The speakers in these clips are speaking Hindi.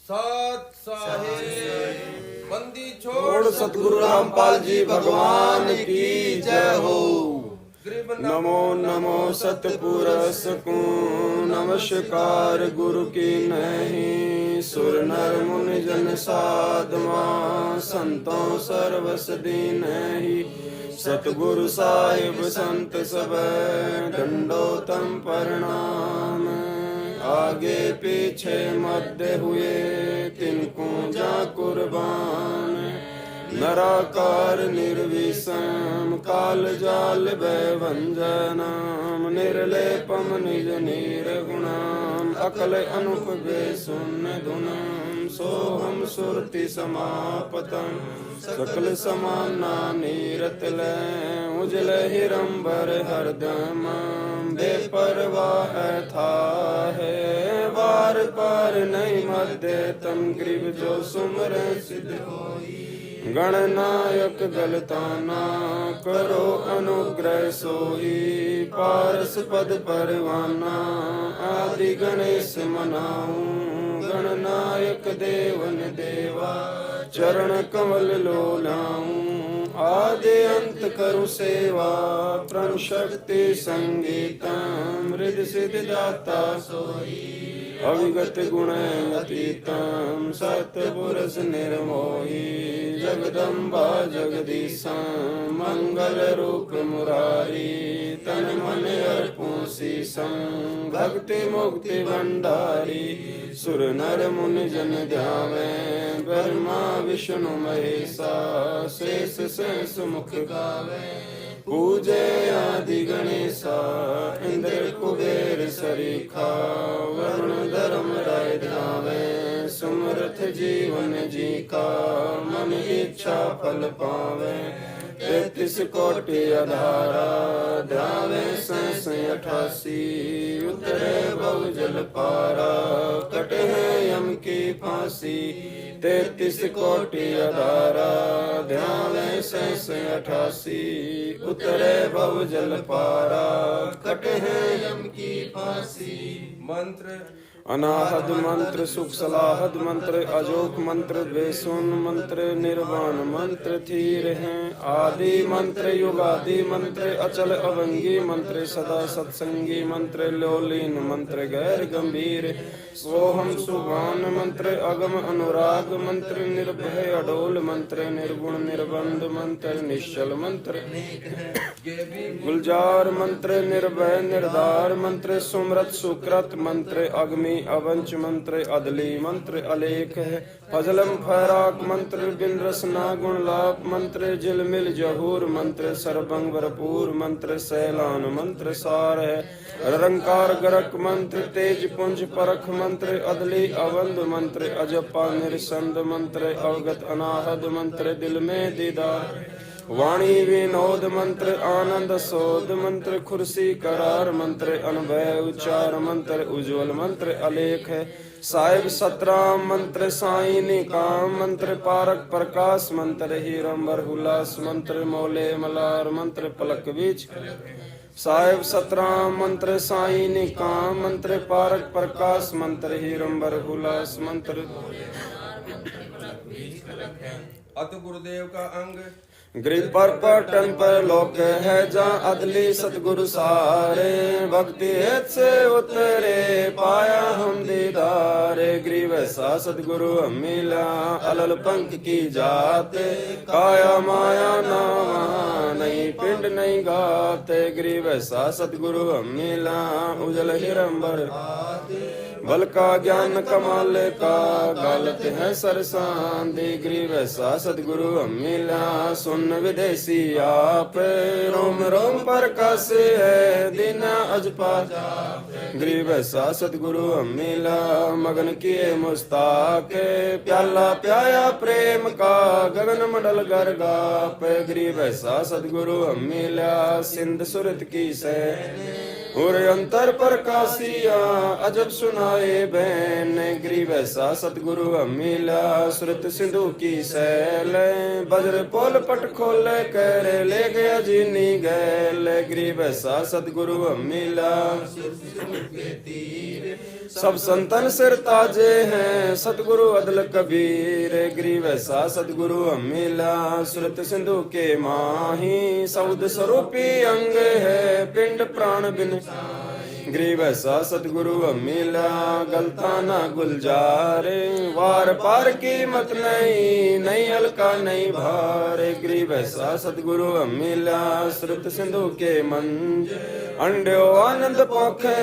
सात साहिब बंदी छोड़ सतगुरु रामपाल जी भगवान की जय हो। नमो नमो सतपुरुष को नमस्कार गुरु की नहीं। सुर नर मुनि जन साधवा संतों सर्वस दीन ही। सतगुरु साहिब संत सब दंडोतम प्रणाम। आगे पीछे मध्य हुए तिनको जा कुर्बान। नराकार निर्विषम काल जाल भयभंजनम। निर्लेपम निज निर्गुणम अकल अनुप शून्य धुनम। सोहम सुरति समापतम सकल समाना नीरतल। उजल हिरंबर हरदम बेपरवाह था है। वार पार नहीं मध्य तम ग्रीव जो सुमर सिद्ध होई। गणनायक गलताना करो अनुग्रह सोई। पारस पद परवाना आदि गणेश मनाऊं। गणनायक देवन देवा चरण कमल लोलाऊं। आदि अंत करु सेवा प्रण शक्ति संगीतम। हृदय सिद्ध दाता सोई अविगत गुण अतीतम। सतपुरुष निर्मोही जगदम्बा जगदीशा। मंगल रूप मुरारी तन मन अर्पूं शीशं। भक्ति मुक्ति भंडारी सुर नर मुनि जन ध्यावे। ब्रह्मा विष्णु महेशा शेष शेष मुख गावे। पूजे आदि गणेशा इंद्र कुबेर सरीखा। वरुण धर्म राय ध्यावे सुमरथ जीवन जी का। मन इच्छा फल पावे 33 कोटि अधारा। ध्यावे 88 उतरे बहुजल पारा। कटे है यम की फांसी 33 कोटि अधारा। ध्यावे 88 उतरे बहुजल पारा। कटे है यम की फांसी। मंत्र अनाहद मंत्र सुख सलाहद मंत्र अजोक मंत्र द्वेषुन मंत्र निर्वाण मंत्र थीर हैं। आदि मंत्र युगादि मंत्र अचल अवंगी मंत्र सदा सत्संगी मंत्र लोलीन मंत्र गैर गंभीर। सोहम सुभान मंत्र अगम अनुराग मंत्र निर्भय अडोल मंत्र निर्गुण निर्बंध मंत्र निश्चल मंत्र। गुलजार मंत्र निर्भय निर्धार मंत्र सुमृत सुकृत मंत्र अग्नि अवंच मंत्र अदली मंत्र अलेख है। फजलम फैराक मंत्र बिन रसना गुण लाप मंत्र जिलमिल जहूर मंत्र सरबंग भरपूर मंत्र सैलान मंत्र सार है। रंकार गरक मंत्र तेज पुंज परख मंत्र अदली अवंद मंत्र अजपा निरसंद मंत्र अवगत अनाहद मंत्र दिल में दीदार। वाणी विनोद मंत्र आनंद सोद मंत्र खुर्सी करार मंत्र अनभय उच्चार मंत्र उज्ज्वल मंत्र अलेख है। साहिब सतराम मंत्र साई निकाम मंत्र पारक प्रकाश मंत्र हीरंबर हुलास मंत्र मौले मलार मंत्र पलक बीच। साहिब सतराम मंत्र साई निकाम मंत्र पारक प्रकाश मंत्र हीरंबर हुलास मंत्र। अत गुरुदेव का अंग गृह पर पटन पर लोक है जहाँ अदली सतगुरु सारे। भक्ति हित से उतरे पाया हम दीदारे। ग्रीव सा सतगुरु हम मिला अलल पंख की जाते। काया माया नामा नहीं पिंड नहीं गाते। ग्रीव सा सतगुरु हम मिला उजल हिरंबर। बल का ज्ञान कमाल का गालत है सरसांदी। ग्रीव सा सतगुरु हम मिला सुन विदेशी आप। रोम रोम पर कस है दिन अजपा। ग्रीव सा सतगुरु हम मिला मगन किए मुस्ताक। प्याला प्याया प्रेम का गगन मंडल गर्गाप। ग्रीव सा सतगुरु हम मिला सिंध सुरत की से। और अंतर प्रकाशिया अजब सुनाए बहन। ग्रीव सा सतगुरु मिला श्रुत सिंधु की सैल। बज्र पोल पट खोल कर ले गया जीनी गैल। ग्रीव सा सतगुरु मिला सब संतन सिर ताजे हैं सतगुरु अदल कबीर। गरीब ऐसा सतगुरु अमीला सुरत सिंधु के माही। सौद स्वरूपी अंग है पिंड प्राण बिन। गरीब ऐसा सतगुरु अमीला गलता ना गुलजारे। वार पार की मत नहीं नहीं हल्का नहीं भारे। गरीब ऐसा सतगुरु अमीला श्रुत सिंधु के मंज। अंड्यो आनंद पोखे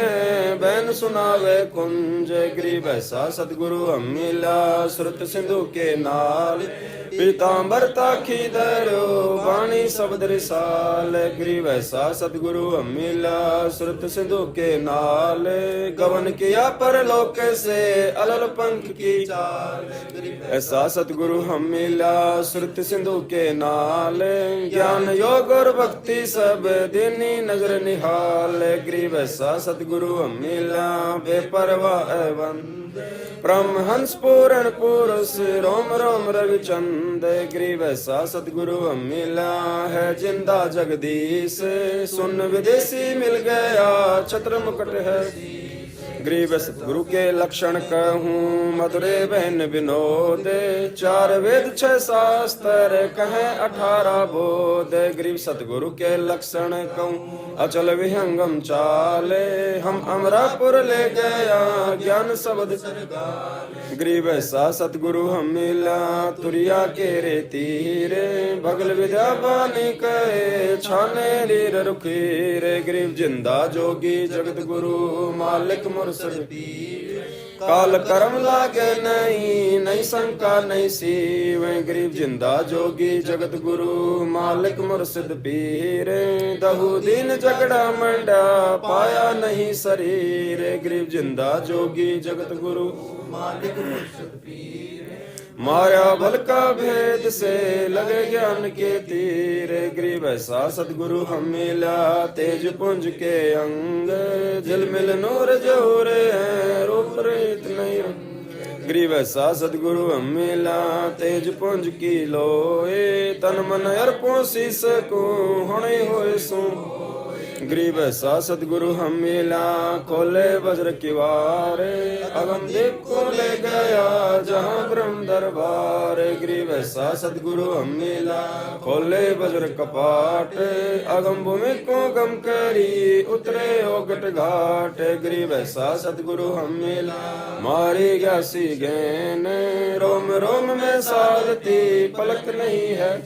बैन सुनावे कुंज। गरीब ऐसा सतगुरु अमीला श्रुत सिंधु के नाल। पीतांबर ताखी धरो वाणी शब्द रिसाल। गरीब ऐसा सतगुरु अमीला श्रुत सिंधु के नाल। गवन किया परलोक से अलल पंख की चाल। ऐसा सतगुरु हम मिला श्रुत सिंधु के नाल। ज्ञान योग और भक्ति सब दीनी नजर निहाल। गरीब ऐसा सतगुरु हम मिला बेपरवाह बंद। परमहंस पूर्ण पुरुष रोम रोम रविचंद। गरीब ऐसा सतगुरु हम मिला है जिंदा जगदीश। सुन विदेशी मिल गया छत्र मुकुट है। गरीब सतगुरु के लक्षण कहूँ मधुरे बहन विनोद। चार वेद छह शास्त्र कहें 18 बोध। गरीब सतगुरु के लक्षण कहूँ अचल विहंगम चाले। हम अमरापुर ले गया ज्ञान शब्द। गरीब ऐसा सतगुरु हम मिला तुरिया के रे तीरे। भगल विद्या बानी कहे छाने रीर रुखीरे। गरीब जिंदा जोगी जगत गुरु मालिक मुर्शिद पीर। काल कर्म लागे नहीं नहीं शंका नहीं सीव। गरीब जिंदा जोगी जगत गुरु मालिक मुर्शिद पीर। दहु दिन झगड़ा मंडा पाया नहीं शरीर। गरीब जिंदा जोगी जगत गुरु मालिक मुर्शिद पीर। माया बल का भेद से लगे ज्ञान के तीर। गरीब ऐसा सतगुरु हम मिला तेज पुंज के अंग। झिलमिल नूर जोरे हैं रूप रेत नहीं। गरीब ऐसा सतगुरु हम मिला तेज पुंज की लोए। तन मन अर्पों शीस को होने होए सू। गरीब ऐसा सतगुरु हम मिला खोले वज्र किवारे। अगम देव को ले गया जहाँ ब्रह्म दरबार। गरीब ऐसा सतगुरु हम मिला खोले वज्र कपाट। अगम भूमि को गम करी उतरे ओगट घाट। गरीब ऐसा सतगुरु हम मिला मारी ग्यासी गैन। रोम रोम में सालती पलक नहीं है।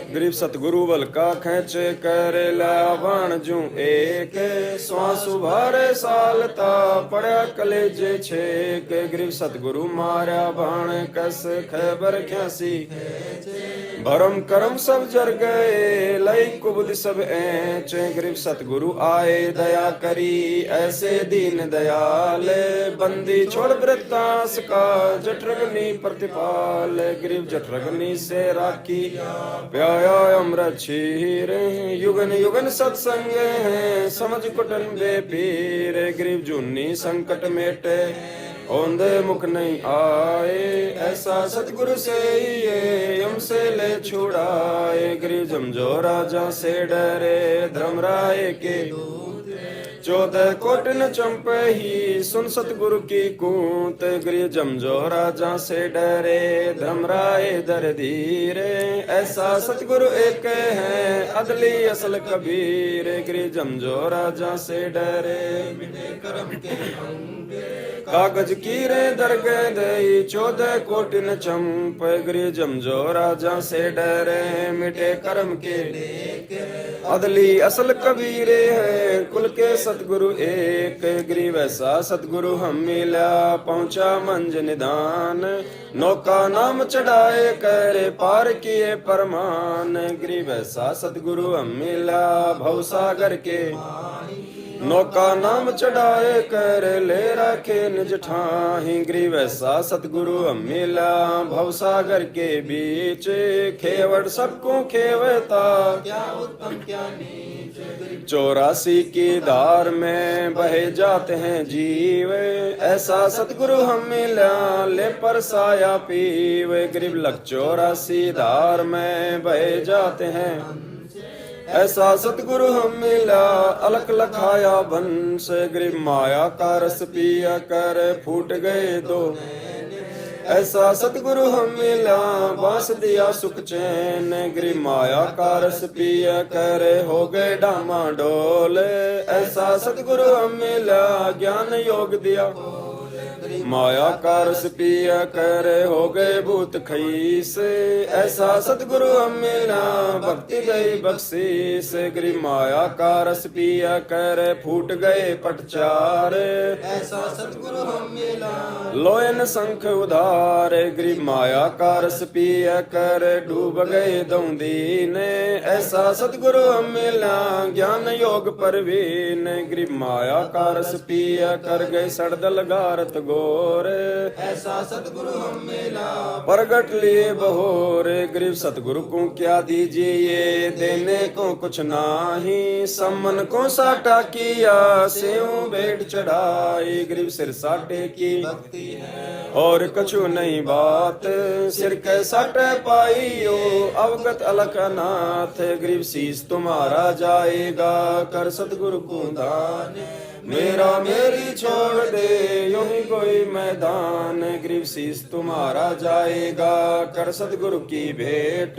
गरीब सतगुरु बल का खेचे करे लावान जू एक। श्वास उभारे सालता पड़ा कलेजे छेक। गरीब सतगुरु मारा बाण कस खैबर ख्यासी। भरम करम सब जर गए लई कुबुद सब ऐच। गरीब सतगुरु आए दया करी ऐसे दीन दयाल। बंदी छोड़ वृत्तास का जठरग्नि प्रतिपाल। गरीब जठरग्नि से राखी प्याया अमृत क्षीर। युगन युगन सत्संग है समझ कुटन बे पीर। गरीब जूनी संकट मेटे औंधे मुख नहीं आए। ऐसा सतगुरु से ये हमसे ले छुड़ाए। गरीब जमजो राजा से डरे धर्मराय के। 14 कोट न चंपे ही सुन सतगुरु की कूत। गरीब जमजो राजा से डरे धर्मराय दर धीरे। ऐसा सतगुरु एक है अदली असल कबीर। गरीब जमजो राजा से डरे कर्म के कागज की रे दरगे दई 14 कोटि न चंप। गरीब जमजो राजा से डरे मिटे कर्म के। अदली असल कबीरे है कुल के सतगुरु एक। गरीब ऐसा सतगुरु हम मिला पहुंचा मंज निदान। नौका नाम चढ़ाए करे पार किए परमान। गरीब ऐसा सतगुरु हम मिला भवसागर के। नौका नाम चढ़ाए कर ले रखे निज ठाही। गरीब ऐसा सतगुरु हम मिला भवसागर के बीच। खेवड़ सबको खेवता क्या उत्तम क्या नीच। 84 की धार में बहे जाते हैं जीव। ऐसा सतगुरु हम मिला ले परसाया पीव। गरीब लग 84 धार में बहे जाते हैं ऐसा सतगुरु हम मिला अलख लखाया बंश गरीब माया का रस पिया कर फूट गए दो। ऐसा सतगुरु हम मिला बांस दिया सुख चैन गरीब माया का रस पिया कर हो गए डामाडोल। ऐसा सतगुरु हम मिला ज्ञान योग दिया माया का रस पिया कर हो गए भूत खईस। ऐसा सतगुरु हम मिला भक्ति गई बख्शीस गरीब माया का रस पिया कर फूट गए पटचार। ऐसा सतगुरु हम मिला लोयन शंख उधार गरीब माया का रस पिया कर डूब गए दौंदीन। ऐसा सतगुरु हम मिला ज्ञान योग परवीन गरीब माया का रस पिया कर गए सड़दल गारत गोर। ऐसा सतगुरु हम मिला प्रगट लिए बहोर गरीब सतगुरु को क्या दीजिए देने को कुछ नाही। सम्मन को साटा किया सेव भेंट चढ़ाई गरीब सिर साटे की भक्ति है और कछु नहीं बात। सिर के साटे पाइयो अवगत अलख नाथ गरीब शीस तुम्हारा जाएगा कर सतगुरु को दान। मेरा मेरी छोड़ दे यूं ही कोई मैदान गरीब शीस तुम्हारा जाएगा कर सतगुरु की भेंट।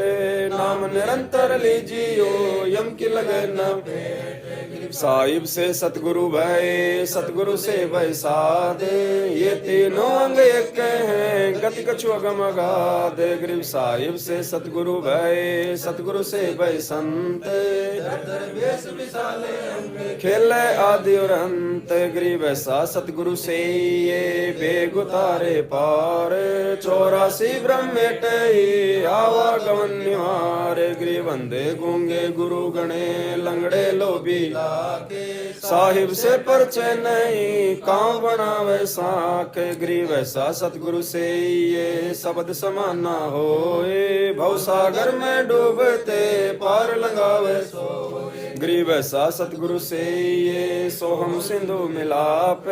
नाम निरंतर लीजियो यम की लगे न भेंट। साहिब से सतगुरु भय सतगुरु से भय साध ये तीनों अंग एक हैं गति कछु अगम अगाध गरीब साहिब से सतगुरु भय सतगुरु से भय संत। दरवेश विशाले अंग खेले आदि और अंत गरीब ऐसा सतगुरु से ये बेग उतारे पार। 84 ब्रह्मेटे आवागमन निवार गरीब अंधे गूंगे गुरु गणे लंगड़े लोभी साहिब से परचे नहीं कांव बनावे साख गरीब ऐसा सतगुरु से ये शब्द समाना होए। भवसागर में डूबते पार लगावे गरीब ऐसा सतगुरु से ये सोहम सिंधु मिलाप।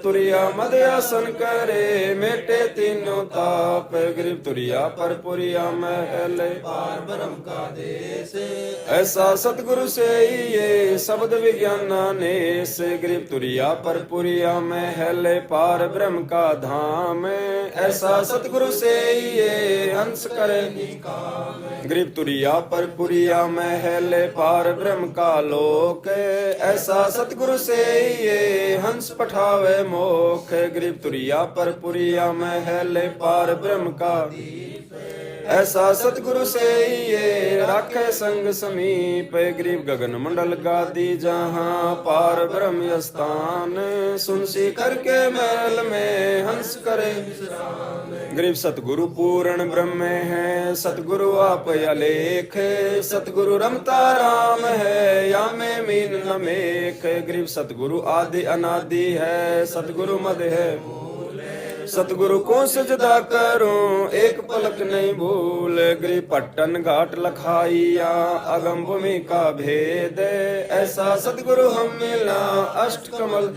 तुरिया मध्यासन करे मेटे तीनों ताप गरीब तुरिया पर पुरिया महल पार ब्रह्म का देश। ऐसा सतगुरु से ये शब्द विज्ञान नेस गरीब तुरिया पर पुरिया महल पार ब्रह्म का धाम। ऐसा सतगुरु से ये हंस करे गरीब तुरिया पर पुरिया महल पार ब्रह्म का लोक। ऐसा सतगुरु से ये हंस पठावे मोख गरीब तुरिया पर पुरिया महल पार ब्रह्म का। ऐसा सतगुरु से ये राखे संग समीप गरीब गगन मंडल गादी जहाँ पार ब्रह्म स्थान। सुनसी करके महल में हंस करे गरीब सतगुरु पूर्ण ब्रह्म है सतगुरु आप अलेख। सतगुरु रमता राम है या में मीन न मेख गरीब सतगुरु आदि अनादि है सतगुरु मद है। सतगुरु को सजदा करूं एक पलक नहीं भूल गरीब पट्टन घाट लखाइया अगम भूमि का भेद। ऐसा सतगुरु हम मिला अष्ट कमल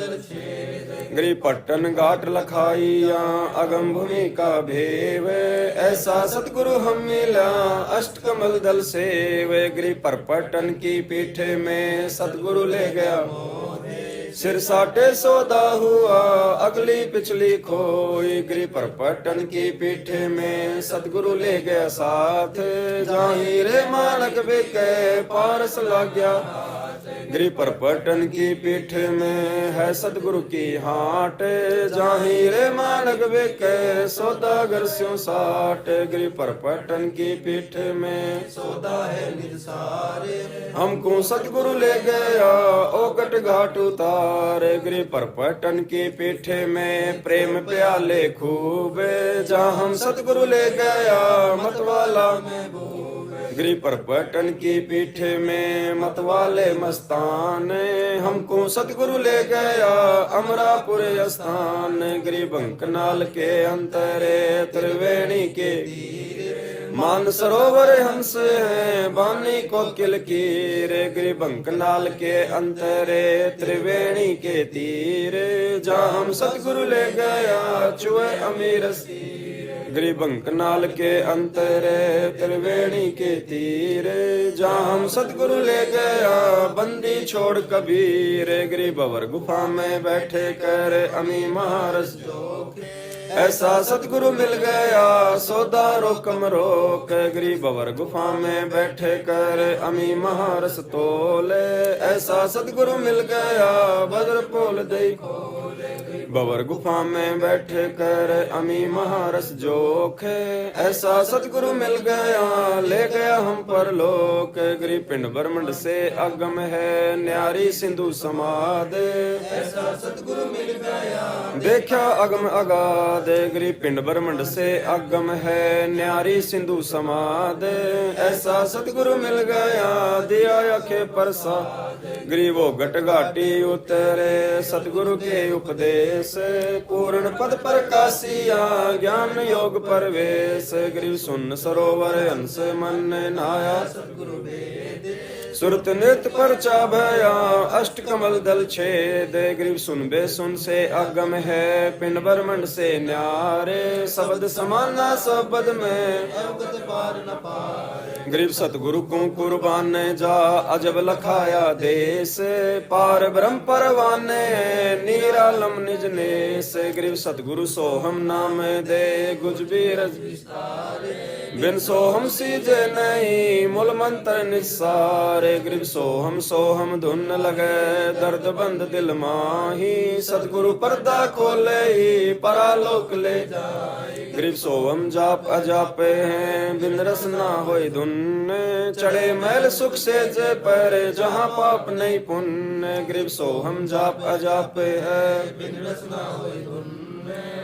गरीब पट्टन घाट लखाइया अगम भूमि का भेव। ऐसा सतगुरु हम मिला अष्ट कमल दल सेव गरीब पर पट्टन की पीठ में सतगुरु ले गया। सिर साटे सौदा हुआ अगली पिछली खोई गिरी पर पटन की पीठ में सतगुरु ले गया साथ। जाहिरे मालक बिके पारस लग गया गिरी पर पटन की पीठ में है सतगुरु की हाट। जाहिरे मालक बिके सौदागर स्यों साठ गिरी पर पटन की पीठ में सौदा है निसारे। हमको सतगुरु ले गया ओकट घाट उतार गिरी पर पटन की पीठ में प्रेम प्याले खूब। जहाँ हम सतगुरु ले गया मतवाला गिरी पर पटन की पीठ में मतवाले मस्तान। हमको सतगुरु ले गया अमरापुर स्थान गिरी बंकनाल के अंतरे त्रिवेणी के मान सरोवर हंस है बानी कोकिल कीर गिरी बंकनाल के अंतरे त्रिवेणी के तीर। जहाँ हम सतगुरु ले गया चुए अमीर गरीबंक नाल के अंतरे त्रिवेणी के तीर, जहाँ हम सतगुरु ले गया बंदी छोड़ कबीर। गरीब अवर गुफा में बैठे कर अमी महारस ऐसा सतगुरु मिल गया सौदा रोकम रोक। गरीब अवर गुफा में बैठे कर अमी महारस तोले, ऐसा सतगुरु मिल गया बदर पोल दई बवर गुफा में बैठे कर अमी महारस जोखे, ऐसा सतगुरु मिल गया ले गया हम पर लोक। गरीब पिंड ब्रह्मंड से अगम है न्यारी सिंधु समाद, ऐसा सतगुरु मिल गया देखा अगम अगाध। गरीब पिंड ब्रह्मंड से अगम है न्यारी सिंधु समाद, ऐसा सतगुरु मिल गया दिया अखे परसा। गरीबो घट घाटी उतरे सतगुरु के उपदेश, पूर्ण पद प्रकाशिया ज्ञान योग परवेश। गरीब सुन सरोवर हंस मन नहाया सतगुरु वेद, सुरत नृत्य परचा भया अष्ट कमल दल छेद। गरीब सुन बे सुन से अगम है पिंड ब्रह्मंड से न्यारे, शब्द समाना शब्द में अवगत पार न पार। गरीब सतगुरु को कुर्बान जा अजब लखाया देश, पार ब्रह्म परवाने निरालम निज नेस। गरीब सतगुरु सोहम नाम दे गुजबीर बिन सोहम सीजे नहीं मूल मंत्र निसारे। गरीब सोहम धुन लगे दर्द बंद दिल माही, सतगुरु पर्दा खोले ही परालोक ले जाए। गरीब सोहम जाप अजापे हैं बिन रस ना होए धुन, चढ़े मैल सुख से जे पर जहाँ पाप नहीं पुण्य। गरीब सोहम जाप अजापे है बिन रस ना होए धुन,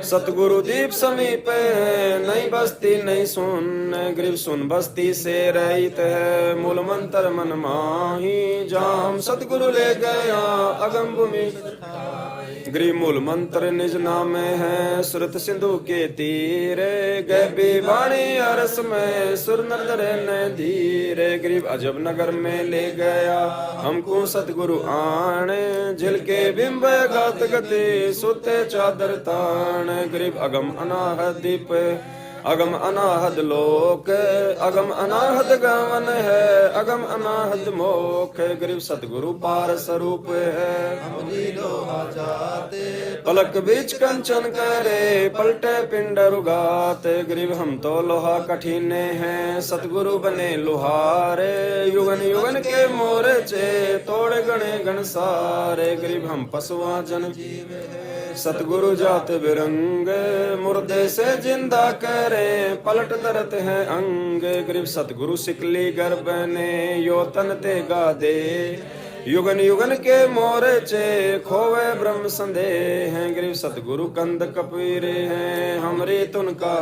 सतगुरु दीप समीप है नहीं बस्ती नहीं सुन। गरीब सुन बस्ती से रहित है मूल मंत्र मन माही, जहाँ हम सतगुरु ले गया अगम भूमि। गरीब मूल मंत्र निज नाम है सुरत सिंधु के तीरे, गैबी वाणी अरस में सुर नंदर न धीरे। गरीब अजब नगर में ले गया हमको सतगुरु आने, झिलके बिंब गात गति सुते चादर तान। गरीब अगम अनाहद दीप अगम अनाहद लोक, अगम अनाहद गवन है अगम अनाहद मोख। गरीब सतगुरु पार स्वरूप है हम लोहा जाते, पलक बीच कंचन करे पलटे पिंड रुगात। गरीब हम तो लोहा कठिने हैं सतगुरु बने लोहारे, युगन युगन के मोरचे तोड़ गणे गण सारे। गरीब हम पशुआ जन सतगुरु जात बिरंग, मुर्दे से जिंदा करे पलट दरत है अंग। गरीब सतगुरु सिकली गर्भ ने यो तन ते गा दे, युगन युगन के मोरचे खोवे ब्रह्म संदेह हैं। गरीब सतगुरु कंद कपीरे हैं हमरे तुन का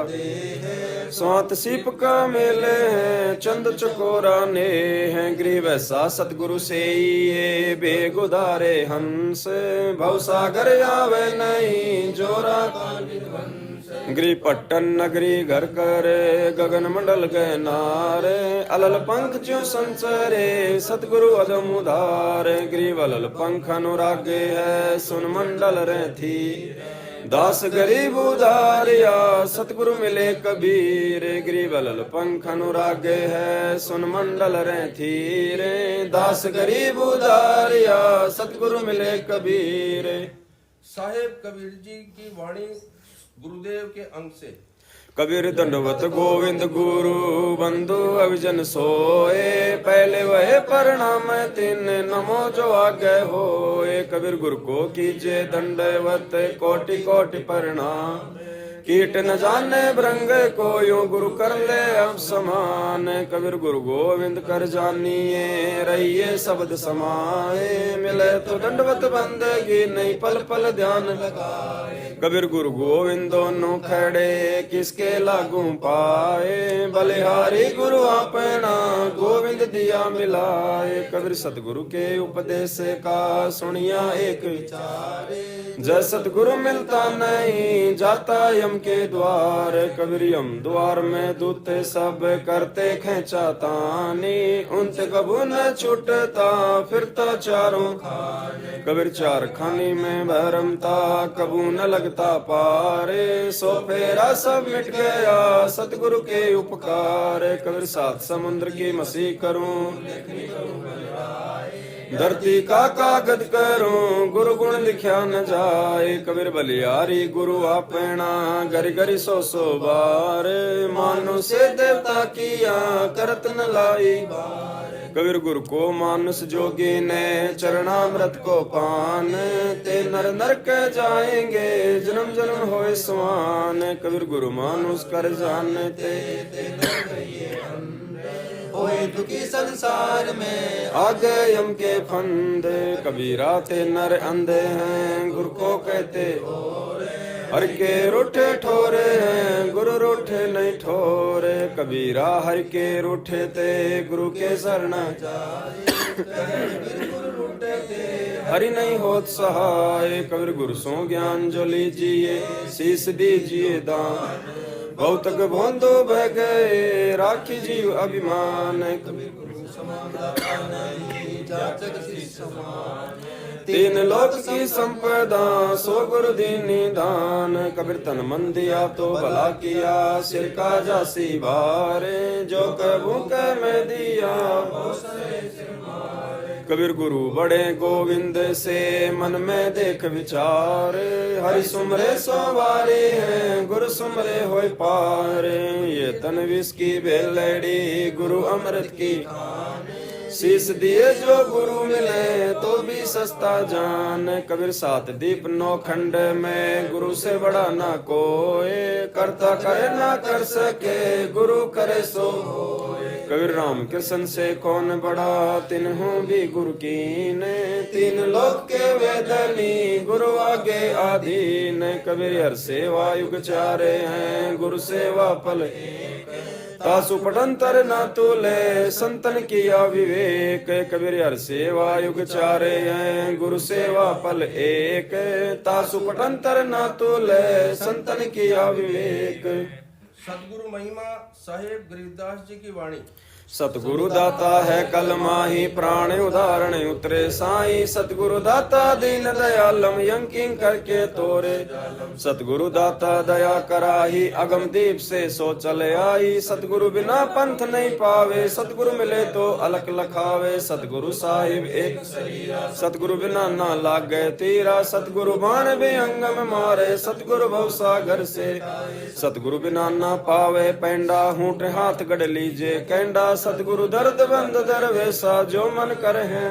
स्वात सीप का मेले हैं चंद चकोरा ने हैं। गरीब ऐसा सतगुरु से ये बेगुदारे हंस, भवसागर आवे नहीं जोरा गरीब पट्टन नगरी घर करे गगन मंडल गए नारे, अलल पंख ज्यों संचरे सतगुरु अदम उधार। गरीब अलल पंख अनुरागे है सुन मंडल रहती, दास गरीब उधारिया सतगुरु मिले कबीर। गरीब अलल पंख अनुरागे है सुन मंडल रहती रे, दास गरीब उधारिया सतगुरु मिले कबीर। साहेब कबीर जी की वाणी गुरुदेव के अंग से। कबीर दंडवत गोविंद गुरु बंधु अभिजन सोए, पहले वह प्रणाम तीन नमो जो आगे होए। कबीर गुरु को कीजे दंडवत कोटि कोटि प्रणाम, कीट न जाने भृंग को यूं गुरु कर ले अब समान। कबीर गुरु गोविंद कर जानिए रहिए शब्द समाए, मिले तो दंडवत बंदगी नहीं पल पल ध्यान लगाए। कबीर गुरु गोविंद दोनों खड़े किसके लागू पाए, बलिहारी गुरु अपना गोविंद दिया मिलाए। कबीर सतगुरु के उपदेश का सुनिया एक विचारे, जय सतगुरु मिलता नहीं जाता यम के द्वार। कबीर यम द्वार में दूते सब करते खेचा तानी, उनते कबू न छूटता फिरता चारों खाने। कबीर चार खानी में भरमता कबू न लगता पारे, सो फेरा सब मिट गया सतगुरु के उपकार। कबीर सात समुद्र की मसी करूं धरती का कागज करूं, गुरु गुण लिखा न जाए। कबीर बलियारी गुरु अपना गरी गरी सो बार, मानो से देवता किया करत न लाई। कबीर गुरु को मानुष जोगी ने चरणामृत को पान, ते नर नरक जाएंगे जन्म जन्म होए समान। कबीर गुरु मानुष कर जानते होए दुखी संसार में आ गए यम के फंद। कबीरा ते नर अंधे हैं गुरु को कहते, हर के रूठे ठोरे हैं गुरु रूठे नहीं ठोरे। कबीरा हर के रूठे ते गुरु के शरण हरि नहीं होत सहाय। कबीर गुरु सो ज्ञान जो लीजिए शीस दीजिए दान, बहुतक भोंदो बह गए राखी जीव अभिमान। कबीर गुरु तीन लोक की संपदा सो गुरु दीनी दान। कबीर तन मन दिया तो भला किया सिर का जासी बारे, जो कबू कह में दिया कबीर गुरु बड़े गोविंद से मन में देख विचार, हरि सुमरे सवारे हैं गुरु सुमरे होय पार। ये तन विष की बेलड़ी गुरु अमृत की, शीश दिए जो गुरु मिले तो भी सस्ता जान। कबीर सात दीप नौ खंड में गुरु से बड़ा ना कोई, करता करे ना कर सके गुरु करे सो होए। कबीर राम कृष्ण से कौन बड़ा तिन्हों भी गुरु कीन, तीन लोक के वेदनी गुरु आगे आधीन। कबीर हर सेवा युग चारे हैं गुरु सेवा फल एक, तासु पटंतर ना तुले संतन किया विवेक। कबीर हर सेवा युग चारे हैं गुरु सेवा फल एक, तासु पटंतर ना तुले संतन किया विवेक। सतगुरु महिमा साहेब गरीबदास जी की वाणी। सतगुरु दाता है कल माही प्राण उदाहरण उतरे साई। सतगुरु दाता दीन दयालम यंकिंग करके तोरे, सतगुरु दाता दया कराही अगम दीप से सो चले आई। सतगुरु बिना पंथ नहीं पावे सतगुरु मिले तो अलख लखावे। सतगुरु साहिब एक सतगुरु बिना ना लागे तीरा, सतगुरु बाण भी अंगम मारे सतगुरु भवसागर से। सतगुरु बिना ना पावे पैंडा हूट हाथ गढ़ लीजे कैंडा। सतगुरु दर्द बंद दरवेसा जो मन कर है,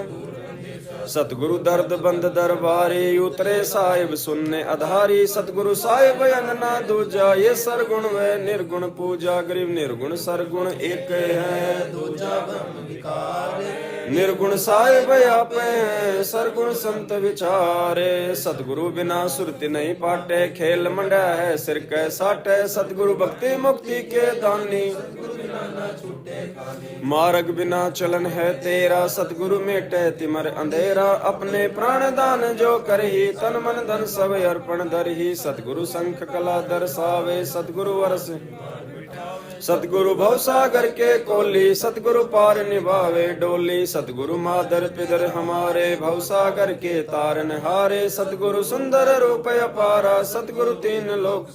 सतगुरु दर्द बंद दरबारी उतरे साहिब सुनने आधारी। सतगुरु साहिब अंगना दूजा ये सरगुण व निर्गुण पूजा। गरीब निर्गुण सरगुण एक है दूजा ब्रह्म विकार। निर्गुण साहिब आपे हैं सरगुण संत विचारे। सतगुरु बिना सुरति नहीं पाटे खेल मंडा है सिर कै साटे। सतगुरु भक्ति मुक्ति के दानी मार्ग बिना चलन है तेरा। सतगुरु मेटे तिमर अंधेरा अपने प्राण दान जो करही तन मन धन सब अर्पण धरही। सतगुरु शंख कला दर्शावे सतगुरु वर्ष सतगुरु भवसागर के कोली। सतगुरु पार निभावे डोली। सतगुरु मादर पिदर हमारे भवसागर के तारन हारे। सतगुरु सुंदर रूप अपारा सतगुरु तीन लोक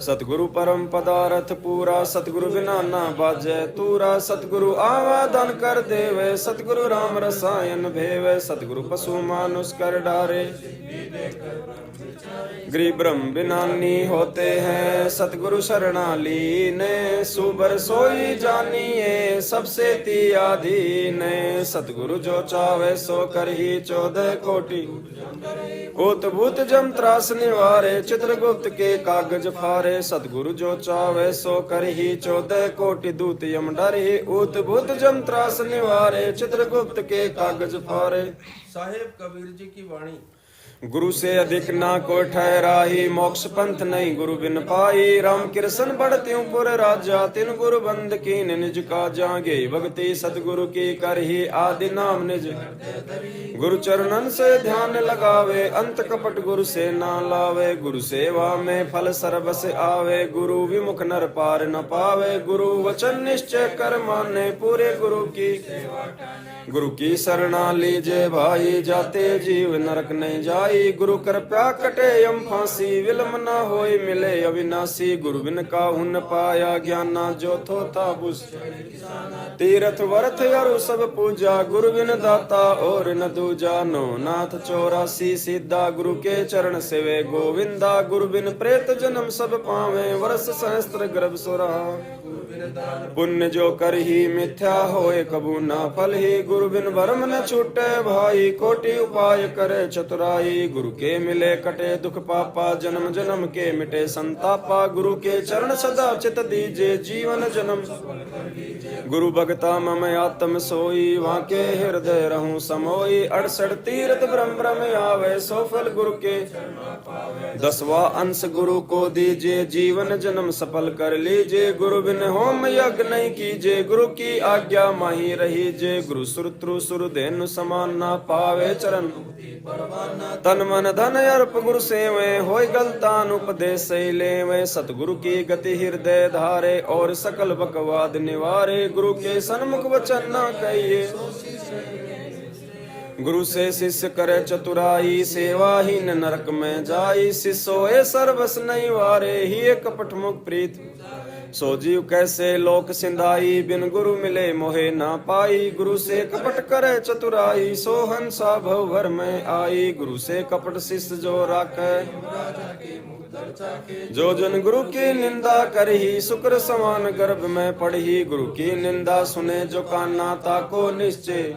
सतगुरु परम पदार्थ पूरा। सतगुरु बिना ना बाजे तूरा। सतगुरु आवादन कर देवे सतगुरु राम रसायन भेवे। सतगुरु पशु मानुष कर डारे गृह ब्रह्म बिनानी होते हैं सतगुरु शरणालीन। सुबर सोई जानिए सबसे तियाधीन। सतगुरु जो चावे सो कर ही 14 कोटि उतभूत जम त्रास निवारे। चित्रगुप्त के कागज फारे। सतगुरु जो चावे सो कर ही 14 कोटि दूत यम डर ही। उतभूत जम त्रास निवारे चित्रगुप्त के कागज फारे। साहेब कबीर जी की वाणी। गुरु से अधिक ना को ठहराही, मोक्ष पंथ नहीं गुरु बिन पाई। राम कृष्ण बढ़त्यों पुर राजा, तिन गुरु बंद कीन निज का जागे। भक्ति सतगुरु की करही, आदि नाम निज गुरु चरणन से ध्यान लगावे। अंत कपट गुरु से ना लावे, गुरु सेवा में फल सर्वस आवे। गुरु विमुख नर पार न पावे, गुरु वचन निश्चय कर माने। पूरे गुरु की गुरु की शरणा लीजे भाई, जाते जीव नरक नहीं जाई। गुरु कृपया कटे यम फांसी, विलम न होई मिले अविनाशी। गुरु बिन काहू न पाया ज्ञाना, जो थो था बुस तीरथ वर्थ अरु सब पूजा। गुरु बिन दाता और न दूजा, नो नाथ 84 सीधा। गुरु के चरण सेवे गोविंदा, गुरु बिन प्रेत जन्म सब पावे। वर्ष सहस्त्र गर्भ सुरा, पुण्य जो कर ही मिथ्या होए कबू ना फल ही। गुरु बिन भरम न छूटे भाई, कोटि उपाय करे चतुराई। गुरु के मिले कटे दुख पापा, जन्म जन्म के मिटे संतापा। गुरु के चरण सदा चित दीजे, जीवन जन्म गुरु भगता मम आत्म सोई। वहाँ के हृदय रहूं समोई, 68 तीर्थ ब्रह्म ब्रह्म आवे। सो फल गुरु के 10वां अंश गुरु को दीजिए, जीवन जन्म सफल कर लीजिए। गुरु बिन होम यज्ञ नहीं कीजिए, गुरु की आज्ञा माही रहीजे। गुरु सुरत्रु सुरधेनु समान ना पावे, चरण तन मन धन अर्प गुरु सेवे। होय गलतान उपदेश लेवे, सतगुरु की गति हृदय धारे। और सकल बकवाद निवारे, गुरु के सन्मुख वचन न कहिए। गुरु से शिष्य करे चतुराई, सेवा ही नरक में जाई। शिष्योए सर्वस नहीं वारे, ही कपट मुख प्रीत। सो जीव कैसे लोक सिंधाई, बिन गुरु मिले मोहे ना पाई। गुरु से कपट करे चतुराई, सो हंसा भव भर में आई। गुरु से कपट शिष्य जो राखे, जो जन गुरु की निंदा करही। शुक्र समान गर्भ में पढ़ी, गुरु की निंदा सुने जो कान्ना। ताको निश्चय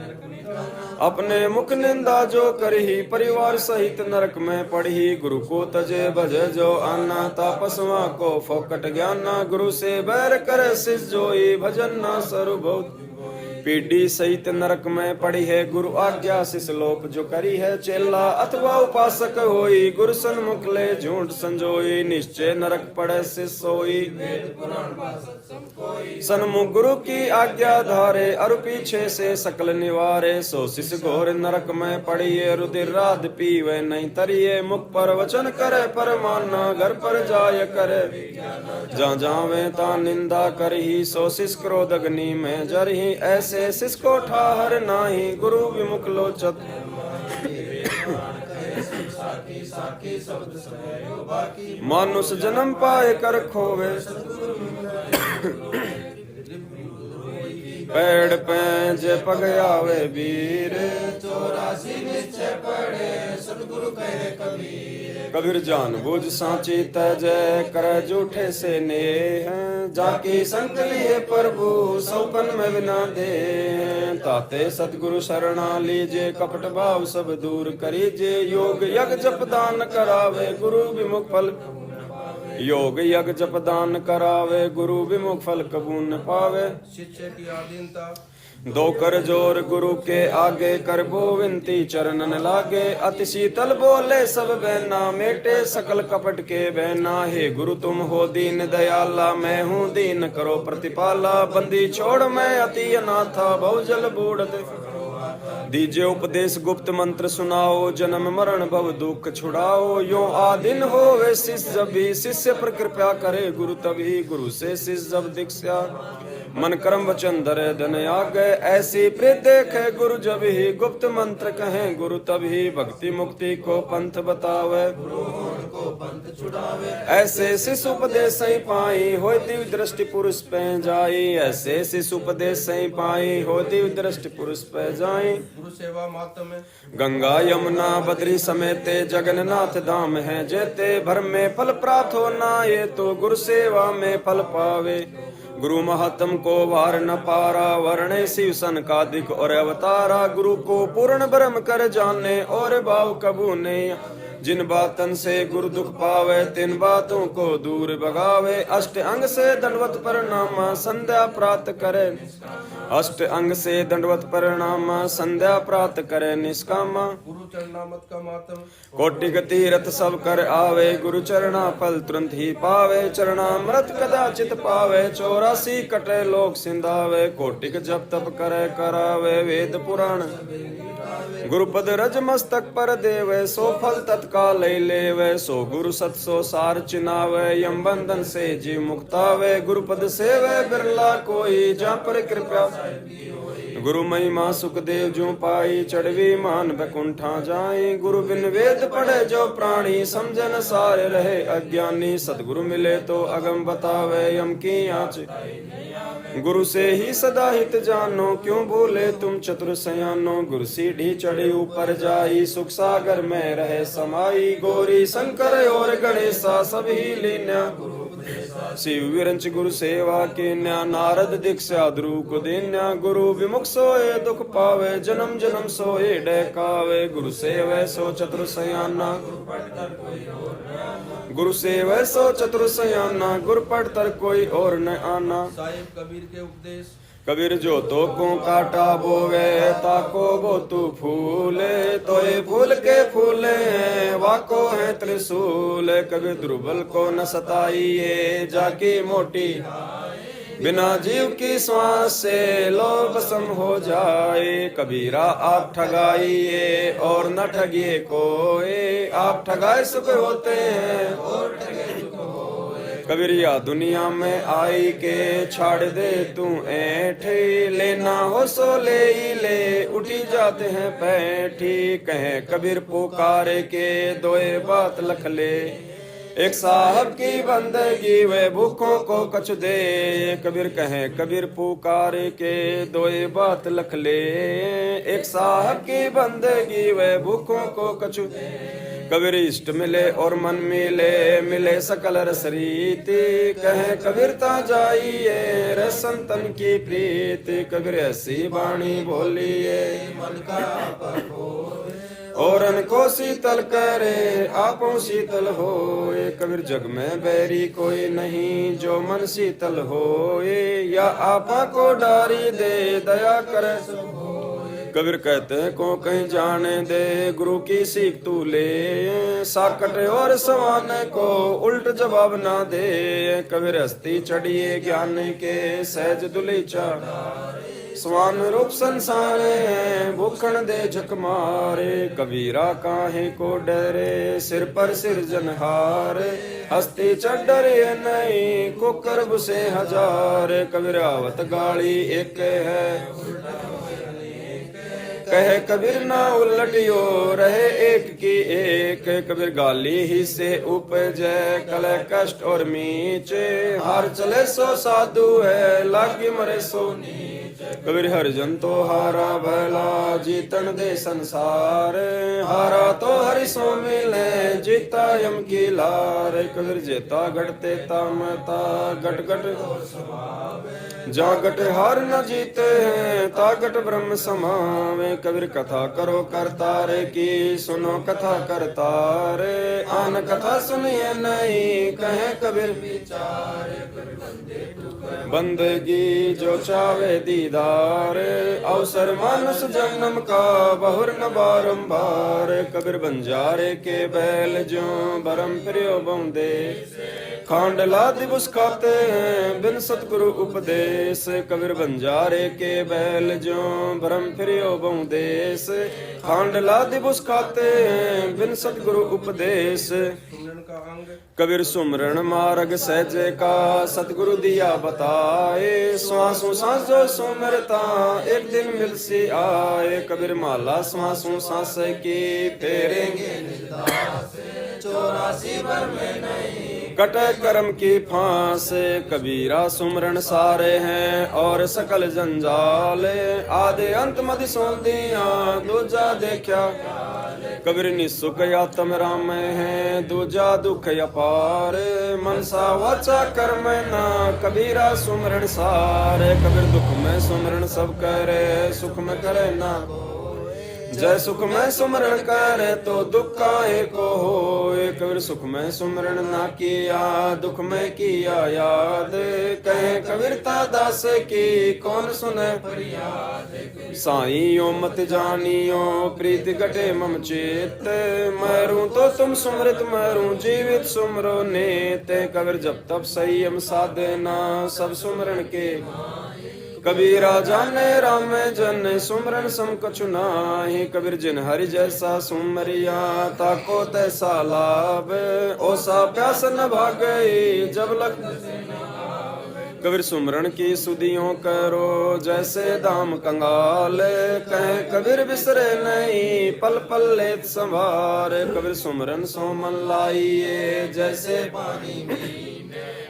अपने मुख निंदा जो करही, परिवार सहित नरक में पढ़ी। गुरु को तजे भजे जो आना, तापसवा को फोकट ज्ञाना। गुरु से बैर करे शिष जोई, भजन ना सरु बहुत। पीढ़ी सहित नरक में पड़ी है, गुरु आज्ञा शिष लोप जो करी है। चेला अथवा उपासक होई, गुरु सन्मुख ले झूठ संजोई। निश्चय नरक पड़े शिष सोई, सन्मुख गुरु की आज्ञा धारे। अरु पीछे से सकल निवारे, सो शिष घोर नरक में पड़िए। रुधिर राध पीवे नहीं तरिए, मुख पर वचन करे पर माना। घर पर जाय करे जा जावे ता निंदा करही। सो शिष क्रोध अग्नि में जरही, ऐसे शिष को ठाहर नाही। गुरु विमुख लोचत मानुष जन्म पाए कर खोवे। पेड़ पैंज पग आवे वीर, 84 निश्चय पढ़े सतगुरु कहे कबीर। कबीर जान बुझ सांची तजय, कर जूठे से नेह। जाकी संत लिए प्रभु, सौपन में बिना दे। ताते सतगुरु शरणा लीजे, कपट भाव सब दूर करीजे। योग यज्ञ जप दान करावे, गुरु विमुख फल। योग यज्ञ जप दान करावे, गुरु विमुख फल कबू न पावे। शिष्य की आधीनता, दो कर जोर गुरु के आगे, कर विनती चरणन लागे। अति शीतल बोले सब बहना, मेटे सकल कपट के बहना। हे गुरु तुम हो दीन दयाला, मैं हूँ दीन करो प्रतिपाला। बंदी छोड़ मैं अति अनाथा, बहुजल बूढ़ दीजे उपदेश। गुप्त मंत्र सुनाओ, जन्म मरण भव दुख छुड़ाओ। यो आदिन हो वे शिष्य जब भी, शिष्य पर कृपा करे गुरु तभी। गुरु से शिष्य जब दीक्षा, मन कर्म वचन धरे धन आगे। ऐसी प्रीत देखे गुरु जब ही, गुप्त मंत्र कहें गुरु तभी। भक्ति मुक्ति को पंथ बतावे, को पंथ छुड़ावे। ऐसे शिष्य उपदेश सही पाई, हो दिव्य दृष्टि पुरुष पे जाई। ऐसे शिष्य उपदेश सही पाई, हो दिव्य दृष्टि पुरुष पे जाई। गुरु सेवा मातम में गंगा यमुना बद्री समेते, जगन्नाथ धाम है जेते। भर में फल प्राप्त हो ना, ये तो गुरु सेवा में फल पावे। गुरु महात्म को वार न पारा, वर्णे शिव सन का दिख और अवतारा। गुरु को पूर्ण ब्रह्म कर जाने, और भाव कबू नहीं। जिन बातन से गुरु दुख पावे, तिन बातों को दूर भगावे। अष्ट अंग से दंडवत प्रणामा, संध्या प्राप्त करे। अष्ट अंग से दंडवत प्रणाम संध्या प्रात करे निष्कामा गुरु चरणामत का मातम कोटि तीरथ सब कर आवे गुरु चरणा फल तुरंत ही पावे चरणामृत कदाचित पावे 84 कटे लोक सिंधावे कोटिक जप तप करे करावे वेद पुराण गुरुपद रज मस्तक पर देवे सो फल तत्काल लेवे सो गुरु सत सो सार चिनावे यम बंधन से जी मुक्तावे गुरुपद सेवे बिरला कोई जा पर कृपा गुरु महिमा सुखदेव जो पाई चढ़वी मान बैकुंठा जाए गुरु बिन वेद पढ़े जो प्राणी समझन सारे रहे अज्ञानी सतगुरु मिले तो अगम बतावे यम की आँच गुरु से ही सदा हित जानो क्यों बोले तुम चतुर सयानो गुरु सीढ़ी चढ़ी ऊपर जाई सुख सागर में रहे समाई गौरी शंकर और गणेशा सभी लीन्या शिव विरंच गुरु सेवा के न्या नारद दीक्षा ध्रुव को देन्या गुरु विमुख सोए दुख पावे जन्म जन्म सोए डकावे गुरु सेवै सो चतुर सयाना गुरु सेवै सो चतुर सयाना गुरु पढ़ तर कोई और न आना साहिब कबीर के उपदेश कबीर जो तो को काटा बोवे ताको बो तू फूले तो ये फूल के फूले वाको है त्रिशूल कबीर दुर्बल को न सताइए जाकी मोटी बिना जीव की श्वास से लोभ सम हो जाए कबीरा आप ठगाइए और न ठगिए कोई आप ठगाए सुख होते हैं और ठगे दुख होए कबीरिया दुनिया में आई के छाड़ दे तू ऐठे लेना हो सो ले ही ले उठी जाते हैं पैठी कहे कबीर पुकारे के दोए बात लख ले एक साहब की बंदगी वे भूखों को कछ दे कबीर कहे कबीर पुकार के दोए बात लख ले एक साहब की बंदगी वे भूखों को कछ कबीर इष्ट मिले और मन मिले मिले सकल रस रीति कहे कबीर ता जाइए रे संतन की प्रीति कबीर ऐसी वाणी बोलिए मन का और को शीतल करे आपो शीतल होए कबीर जग में बैरी कोई नहीं जो मन शीतल होए या आपा को डारी दे दया करे कबीर कहते को कहीं जाने दे गुरु की सीख तू ले साकट और सवाने को उल्ट जवाब ना दे कबीर हस्ती चढ़िए ज्ञान के सहज दुलीचा स्वान रूप संसारे भूखण दे झक मारे कबीरा काहे को डरे सिर पर सिरजनहार हस्ती चढ़ डरे नहीं कुकर बुसे हजार कबीर आवत गाड़ी एक है कहे कबीर ना उलटियो रहे एक की एक कबीर गाली ही से उपजे कले कष्ट और मीचे हार चले सो साधु है लागी मरे सो कबीर हरिजन तो हारा भला जीतन दे संसार हारा तो हरि सो मिले जीता यम की लार कबीर जेता घटते तामता घट घट जा गट हार न जीते हैं तागट ब्रह्म समावे कबीर कथा करो करतार की सुनो कथा करतार आन कथा सुनिए नहीं कहे कबीर विचार बंदगी जो चावे दीदार अवसर मानुष जन्म का बहुर न बारंबार कबीर बंजारे के बैल जो बरम प्रियो बंदे खांडला दिवस खाते हैं बिन सतगुरु उपदेश कबीर बंजारे के बैल जो भरम फिरियो बहुदेश खांडला दिवस खाते हैं बिन सतगुरु उपदेश कबीर सुमरण मार्ग सहजे का सतगुरु दिया बताए श्वासों सांस जो सुमरता एक दिन मिल सी आए कबीर माला श्वासों सांस की फेरेंगे 84 भर में नहीं कटे कर्म की फांस कबीरा सुमरण सारे हैं और सकल जंजाल आदि अंत मधि सोंदिया दूजा देखा कबीर निसुख आत्म राम है दूजा दुख अपार मनसा वाचा कर्म ना कबीरा सुमरण सारे कबीर दुख में सुमरण सब करे सुख में करे ना जय सुख में सुमरण करे तो दुख काहे को होए कबीर सुख में सुमरण ना किया दुख में किया याद कहे कबीरता दास की कौन सुने साईं मत जानियो प्रीत घटे मम चेत मरूं तो तुम सुमृत मरूं जीवित सुमरो नेत कबीर जब तब संयम साधना सब सुमरण के कबीरा जाने राम जन सुमरन सम कछु नाहि कबीर जिन हरि जैसा सुमरिया ताको तैसा लाभ ओसा प्यास न भागई जब लग कबीर सुमरण की सुधियों करो जैसे दाम कंगाल कहे कबीर बिसरे नहीं पल पल लेत संभार कबीर सुमरन सो मन लाइए जैसे पानी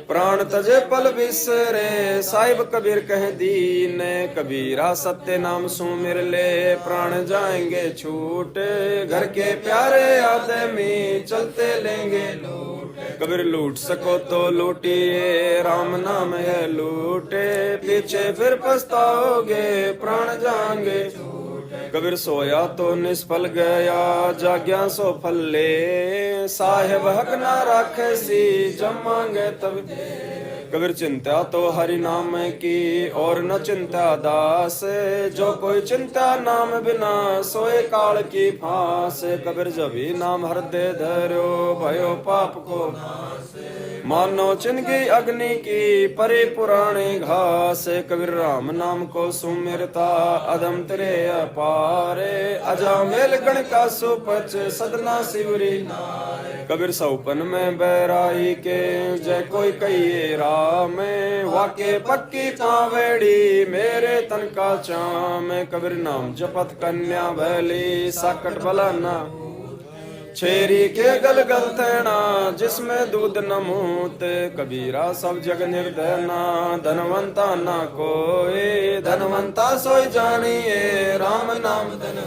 प्राण तजे पल बिसरे साहिब कबीर कह दीन कबीरा सत्य नाम सुमिर ले प्राण जाएंगे छूट घर के प्यारे आदमी चलते लेंगे कबीर लूट सको तो लूटिए राम नाम है लूटे पीछे फिर पछताओगे प्राण जाएंगे कबीर सोया तो निष्फल गया जाग्या सो फल ले साहेब हक ना राखे सी जब मांगे तब कबीर चिंता तो हरि नाम की और न चिंता दास जो कोई चिंता नाम बिना सोए काल की फांस कबीर जब ही नाम हृदय धरो भयो पाप को मानो चिन्हगी अग्नि की परे पुराने घास कबीर राम नाम को सुमिरता अधम तेरे अपारे अजामेल गण का सुपच सदना शिवरी कबीर सौपन में बैराई के जय कोई कहिए राम वाके पक्की पावेड़ी मेरे तन का चाम कबीर नाम जपत कन्या भैली साकट बलाना छेरी के गल गल तैना जिसमें दूध न मूत कबीरा सब जग निर्धना धनवंता ना कोई धनवंता सोई जानिए राम नाम धन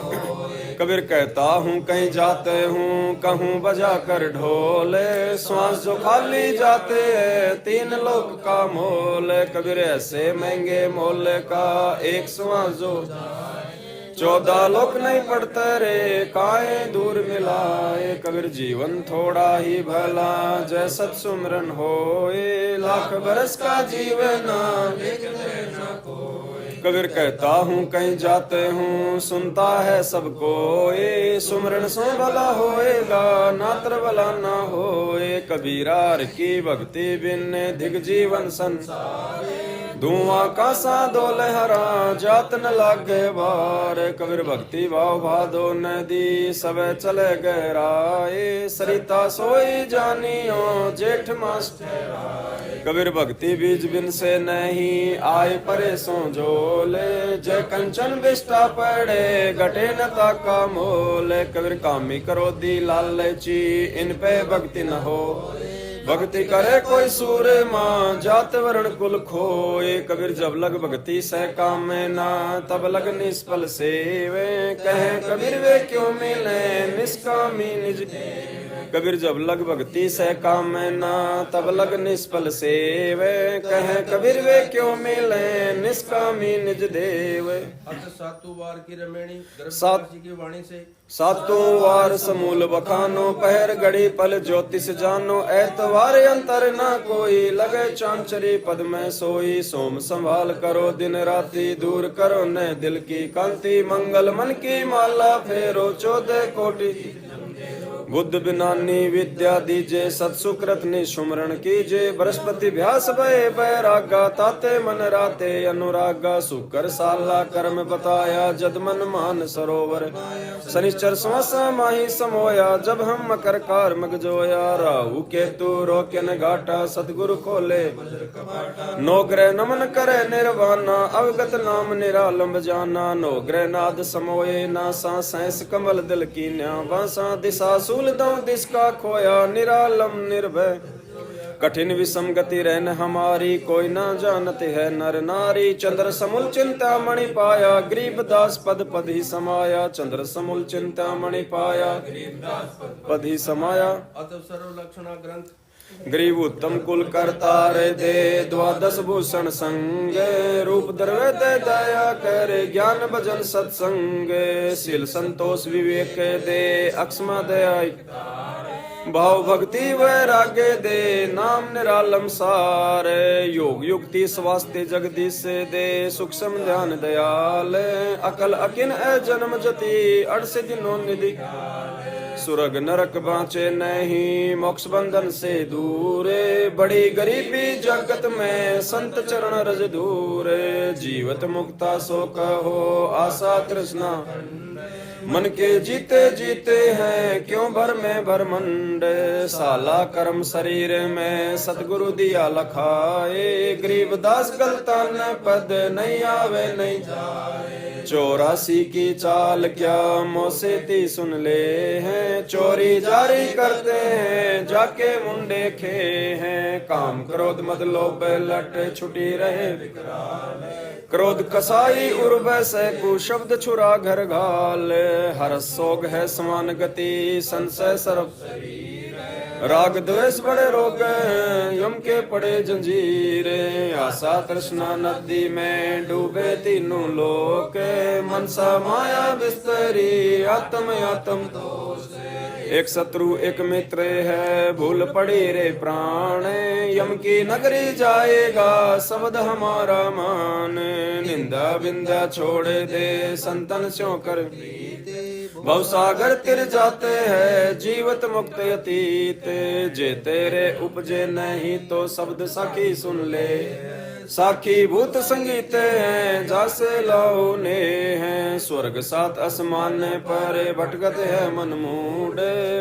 कबीर कहता हूँ कहीं जाते हूँ कहूँ बजा कर ढोले श्वास जो खाली जाते हैं तीन लोक का मोल कबीर ऐसे महंगे मोल का एक श्वास जो 14 लोक नहीं पड़ते रे काहे दूर मिलाए कबीर जीवन थोड़ा ही भला जय सत सुमरन होए लाख बरस का जीवन कबीर कहता हूँ कहीं जाते हूँ सुनता है सबको ये सुमरन सो भला होएगा नात्र भला ना होए कबीरार की भक्ति बिन दिग जीवन संसार धुआं का सा डोल हरा जात न लागे बार कबीर भक्ति भाव भादो नदी सब चले गहराए सरिता सोई जानियो जेठ मास कबीर भक्ति बीज बिन से नहीं आए परे सो झोले जय कंचन बिष्टा पड़े घटे न ताका मोले कबीर कामी करो दी लालची इन पे भक्ति न हो भक्ति करे कोई सूर माँ जात वर्ण कुल खोए कबीर जब लग भक्ति से काम ना तब लग निष्फल सेवे कहे कबीर वे क्यों मिले निष्कामी निज कबीर जब लग भक्ति से काम ना तब लग निष्फल सेवे कहे कबीर वे क्यों मिले निष्कामी निज देव सातों वार की रमेणी सात जी की वाणी से सातों वार समूल बखानो पहर घड़ी पल ज्योतिष जानो ऐतवार अंतर ना कोई लगे चांचरी पद में सोई सोम संभाल करो दिन राति दूर करो न दिल की कांति मंगल मन की माला फेरो 14 कोटि बुद्ध बिनानी विद्या दीजे सत्सुकृत निशुमरण कीजे बृहस्पति भ्यास भय बैरागा ताते मन राते अनुरागा सुकर साला कर्म बताया जद मन मान सरोवर शनिश्चर श्वासा माही समोया जब हम मकर कार मगजोया राहु केतु रोके न घाटा सतगुरु खोले नौग्रह नमन करे निर्वाणा अवगत नाम निरालंब जाना नौग्रह नाद समोये नासा सैंस कमल दिल की न्या वासा दिशा सूल दो दिस का खोया निरालम निर्भय कठिन विषम गति रहन हमारी कोई ना जानते है नर नारी चंद्र समूल चिंता मणि पाया गरीब दास पद पद ही समाया चंद्र समूल चिंता मणि पाया पद ही समाया अतः सर्व लक्षणा ग्रंथ गरीब उत्तम कुल करतार दे द्वादश भूषण संग रूप द्रव्य दे दया कर ज्ञान भजन सत्संग शील संतोष विवेक दे अक्षमा दया भाव भक्ति वैराग्य दे नाम निरालम सार। योग युक्ति स्वास्थ्य जगदीश दे सूक्ष्म ध्यान दयाल। अकल अकिन जन्म जति अड़से दिनों निधि। सुरग नरक बाँचे नहीं मोक्ष बंधन से दूर। बड़ी गरीबी जगत में संत चरण रज दूर। जीवत मुक्ता सो कहो आशा तृष्णा। मन के जीते जीते हैं क्यों भर में भरमंड। साला कर्म शरीर में सतगुरु दिया लखाए। गरीबदास गलता न पद नहीं आवे नहीं जाए। 84 की चाल क्या मोसे ती सुन ले हैं। चोरी जारी करते हैं जाके मुंडे खे हैं। काम क्रोध मद लोभ लट छुटी रहे क्रोध कसाई उर्व से कुशब्द छुरा घर घाल। हर सोग है समान गति संशय सर्व। राग द्वेष बड़े रोग यम के पड़े जंजीर। आशा तृष्णा नदी में डूबे तीनों लोक। मनसा माया बिस्तरी आत्म आत्म दोष। एक शत्रु एक मित्र है भूल पड़ी रे प्राण। यम की नगरी जाएगा शब्द हमारा मान। निंदा बिंदा छोड़ दे संतन स्यों कर। भवसागर तिर जाते हैं जीवत मुक्त अतीत। जे तेरे उपजे नहीं तो शब्द साखी सुन ले। साखी भूत संगीत हैं जासे लाओ ने हैं। स्वर्ग सात आसमान पर भटकत है मन मूड।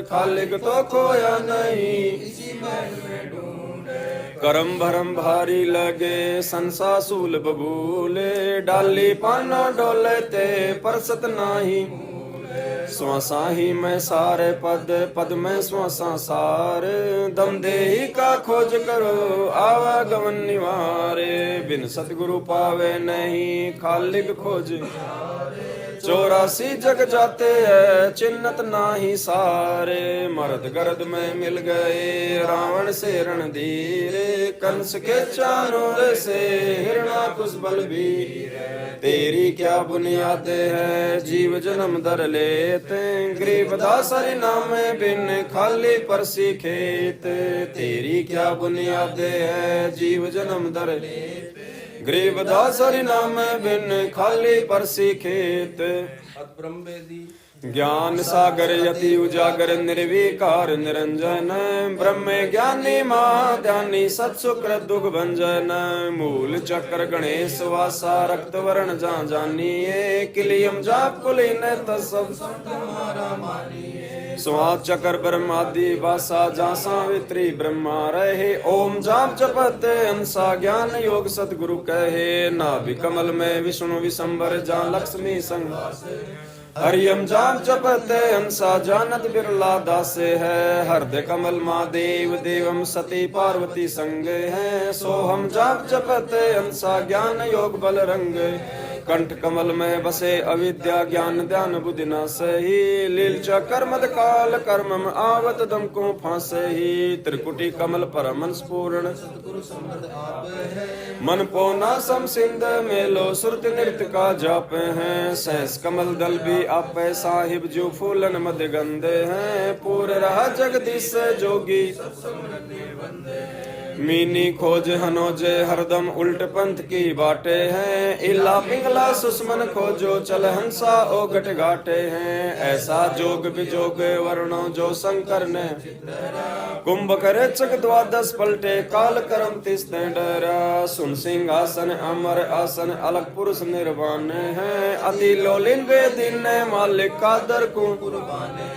खालिक तो खोया नहीं इसी महल में ढूंढ। करम भरम भारी लगे संसा सूल बबूले। डाली पाना डोलते परसत नाही। श्वासा ही मैं सारे पद पद में श्वासा सार। दम देही का खोज करो आवागमन निवारे। बिन सतगुरु पावे नहीं खालिक खोज। 84 जग जाते हैं चिन्हत नाही सारे। मर्द गर्द में मिल गए रावण से रणधीर। कंस के चानोर से हिरणाकुश बलबीर। तेरी क्या बुनियाद है जीव जन्म दर लेते। गरीबदास हरि नाम बिन खाली परसी खेत। तेरी क्या बुनियाद है जीव जन्म दर लेते। गरीबदास हरि नाम बिन खाली परसी खेत। अत ब्रह्म वेदी ज्ञान सागर यति उजागर निर्विकार निरंजन। ब्रह्म ज्ञानी महाध्यानी सत्सुकृत दुख भंजन। मूल चक्र गणेश वासा रक्त वर्ण जा जानिए। किलियम जाप कुलीन तत्सब तुम्हारा मानिए। स्वाद चक्र ब्रह्मादि वासा जा सावित्री ब्रह्मा रहे। ओम जाप जपते अंसा ज्ञान योग सतगुरु कहे। नाभि कमल में विष्णु विशंबर जा लक्ष्मी संग। हरियम जाप जपते हंसा जानत बिरला दासे है। हृदय कमल माँ देव देवम सती पार्वती संग है। सोहम जाप जपते हंसा ज्ञान योग बल रंग। कंठ कमल में बसे अविद्या ज्ञान ध्यान बुद्धि न सही। लील चकर मद काल कर्मम आवत दम को फांसे ही। त्रिकुटी कमल पर मन पूर्ण सतगुरु समर्थ आप है। मन पोना सम सिंध मेलो सुरत नृत्य का जाप है। सहस कमल दल भी आप साहिब जो फूलन मद गंदे हैं। पूर रहा जगदीश जोगी मीनी खोज हनोजे हरदम उल्ट पंथ की बाटे हैं। इला पिंगला सुस्मन खोजो चल हंसा ओ गट घाटे हैं। ऐसा जोग विजोग वर्णो जो शंकर ने। कुंभ करे चक द्वादश पलटे काल करम तिस डरा। सुन सिंहासन अमर आसन अलग पुरुष निर्वाण है। अति लोलिन वेदिन मालिक का दर को कुर्बाने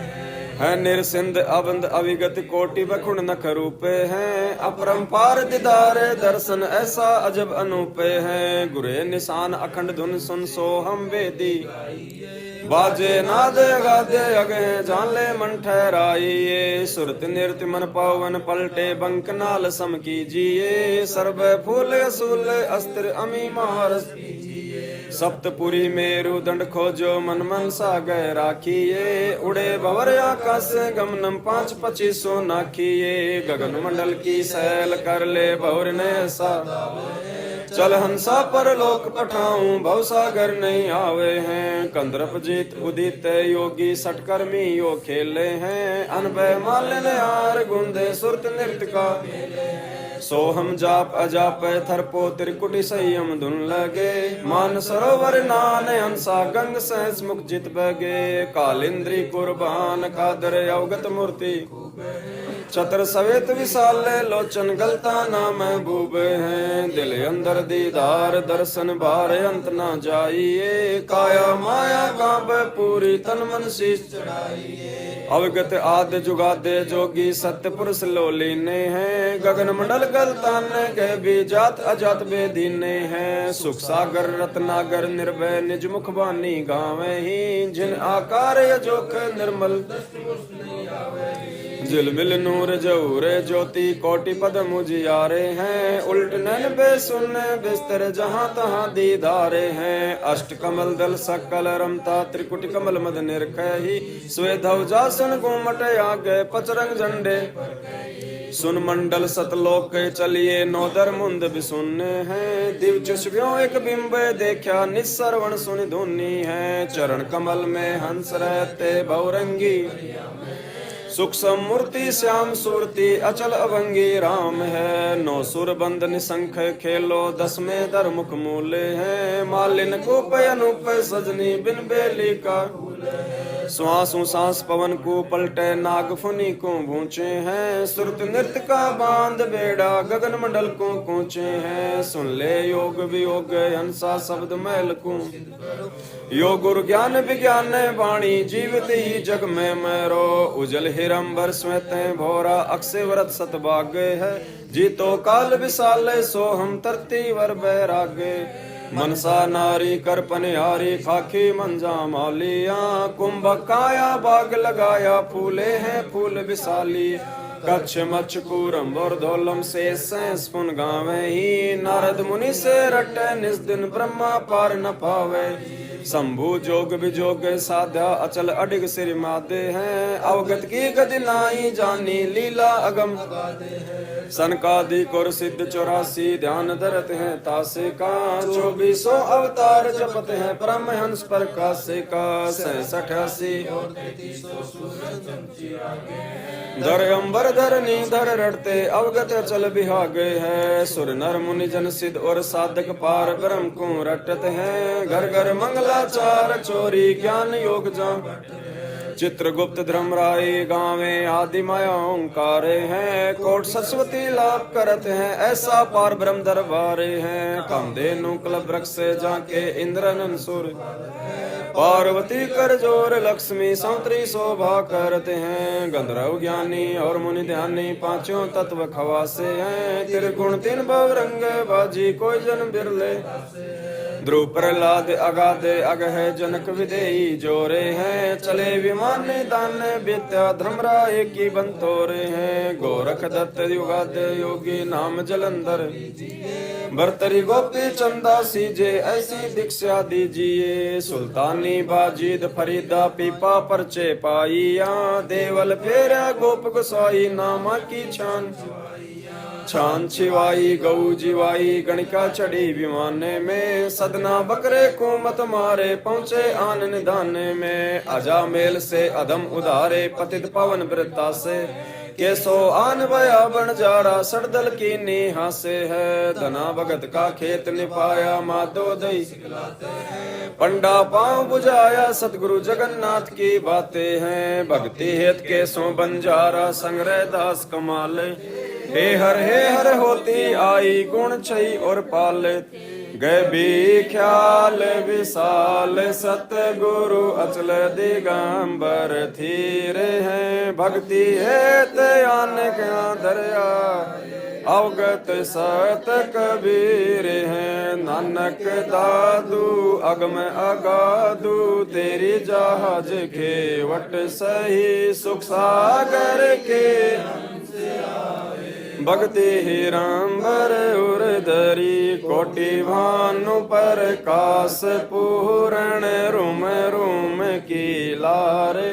है। निरसिंध अबंध अविगत कोटि बखुण नख रूपे हैं। अपरंपार दीदार दर्शन ऐसा अजब अनूपे हैं। गुरे निशान अखंड धुन सुन सो हम वेदी। बाजे नाद गादे अगे जान ले मन ठहराइए। सुरत नृत्य मन पावन पलटे बंक नाल सम कीजिए। सर्व फूल असूल अस्त्र अमी मारस सप्तपुरी मेरु दंड खोजो मन मन सागर राखिए। उड़े भवर आकाश गमनम 5-25 नाखिए। गगन मंडल की सैल कर ले भवर ने सा। चल हंसा पर लोक पठाऊं भव सागर नहीं आवे हैं। कंदर्प जीत उदित योगी सटकर्मी यो खेले हैं। अनभय मालिन यार गुंदे सुरत नृत्य का सो हम जाप अजाप थरपो त्रिकुटी संयम धुन लगे। मान सरोवर नान हंसा गंग सहस मुख जित बगे। कालिंद्री कुर्बान कादर अवगत मूर्ति चतर सवेत विशाल लोचन गलता ना महबूब हैं। दिल अंदर दीदार दर्शन बार अंत ना जाइए। काया माया कांब पूरी तन मन शीश चढ़ाइए। अवगत आद जुगादे जोगी सत्य पुरुष लोलीने हैं। गगन मंडल गलतान के भी जात अजात बेदीने हैं। सुख सागर रत्नागर निर्भय निज मुख बानी गावे ही। जिन आकार जोख निर्मल झिलमिल नूर जऊरे ज्योति कोटि पद मुझियारे हैं। उल्ट नैन बेसुन बिस्तर जहां तहां दीदारे हैं। अष्ट कमल दल सकल रमता त्रिकुट कमल मद निरखही। स्वे ध्वजासन घूमट आगे पचरंग झंडे सुन मंडल सतलोक चलिए नोदर मुंद बिसुन है। दिव चुष्व्यों एक बिंब देखा निस्सरवण सुन धुनी है। चरण कमल में हंस रहते बहुरंगी सुख समूर्ति श्याम सूरति अचल अभंगी राम है। नौ सुर बंद निसंख खेलो दस में दर मुख मूले हैं। मालिन को पयनुप सजनी बिन बेली का श्वासों सांस पवन को पलटे नाग फुनी को भूचे हैं। सुरत नृत्य का बांध बेड़ा गगन मंडल को कूचे हैं। सुन ले योग वियोग हंसा शब्द मैल को योग गुरु ज्ञान विज्ञान वाणी जीवित ही जग में मेरो। उजल हिरंबर स्वेत भोरा अक्षय व्रत सतभाग्य है। जीतो काल विशाल सो हम तरती वर बैरागे। मनसा नारी कर पनिहारी खाकी मंजा मौलिया। कुंभ काया बाग लगाया फूले हैं फूल विशाली। कच्छ मच्छ कूरम बोरधोलम से सैंस पुन गावे ही। नारद मुनि से रटे निस दिन ब्रह्मा पार न पावे। शंभु जोग विजोग साध्या अचल अडिग सिर मादे हैं। अवगत की गति नाई जानी लीला अगम सनकादिक और सिद्ध 84 ध्यान धरत हैं तासे का। 24 अवतार जपत हैं परमहंस प्रकाशे का। 86 धर अंबर धरनी धर रटते अवगत अचल बिहागे है। सुर नर मुनि जन सिद्ध और साधक पार ब्रह्म को रटत हैं। घर घर मंगलाचार चोरी ज्ञान योग जान चित्रगुप्त धर्म राय गावे आदि माया ओंकारे हैं। कोट सरस्वती लाभ करत हैं ऐसा पार ब्रह्म दरबारे हैं। कामधेनु क्लब वृक्ष से जाके इंद्रनन सुर पार्वती कर जोर लक्ष्मी सौत्री शोभा करते हैं। गंधर्व ज्ञानी और मुनि ध्यानी पांचों तत्व खवासे हैं। त्रिगुण तीन भवरंग बाजी कोई जन बिरले। ध्रुव प्रहलाद अगाधे अगह जनक विदेही जोरे हैं। चले विमान दान विद्या धर्मराय की बंतोरे हैं। गोरख दत्त युगाद योगी नाम जलंधर। भरतरी गोपी चंदा सीजे ऐसी दीक्षा दीजिए। सुल्तानी बाजीद फरीदा पीपा परचे पाइया। देवल फेरा गोप गोसाई नामा की छान छान छिवाई गऊ जीवाई गणिका चढ़ी विमाने में। सदना बकरे को मत मारे पहुँचे आन निधाने में। अजा मेल से अधम उधारे पतित पवन वृत्ता से। केसो आन बया बन जारा सड़दल की नेहा से है। धना भगत का खेत निपाया माधो दई पंडा पांव बुझाया सतगुरु जगन्नाथ की बातें हैं। भक्ति हेत केसों बंजारा संग्रह दास कमाल। हे हर होती आई गुण छई और पाल। गए भी ख्याल विशाल सतगुरु अचल दिगंबर थीरे हैं। भक्ति है त्यान क्या दरिया अवगत सत कबीर हैं। नानक दादू अगम अगादू तेरी जहाज खेवट सही। सुख सागर के भक्ति ही रामबर उर्धरी। कोटि भानु पर कास पूरण रूम रूम की लारे।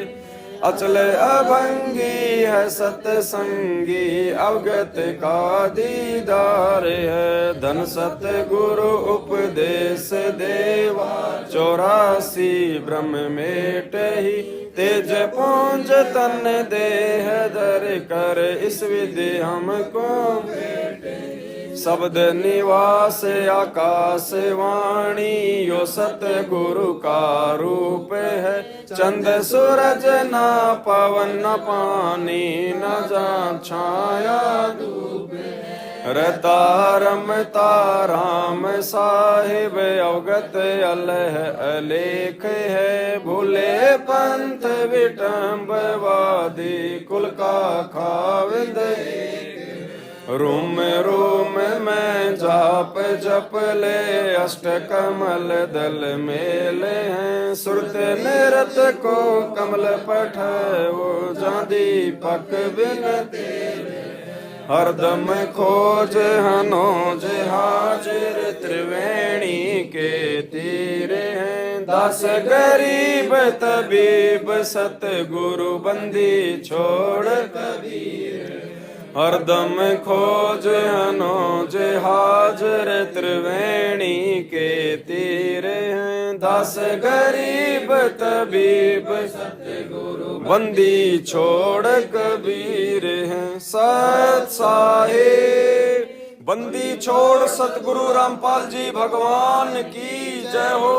अचल अभंगी है सतसंगी अवगत का दीदार है। धन सतगुरु उपदेश देवा 84 ब्रह्म मेट ही तेज पुंज तन देह धर कर इस विधि हमको शब्द निवास आकाश वाणी यो सतगुरु का रूप है। चंद सूरज ना पवन न पानी न जा छाया रतारम ताराम साहिब अवगत अलह अलेख है। भूले पंथ विटम्बवादी कुल का खाविद रूम रूम में जाप जप ले अष्ट कमल दल मेले हैं। सुरत निरत को कमल पठ वो दीपक बिन हरदम खोज हनोज हाजिर त्रिवेणी के तीरे हैं। दास गरीब तबीब सतगुरु बंदी छोड़ कबीर हरदम खोज हनोज हाजिर त्रिवेणी के तीरे हैं। दास गरीब तबीब सतगुरु बंदी छोड़ कबीर हैं। सत साहिब बंदी छोड़ सतगुरु रामपाल जी भगवान की जय हो।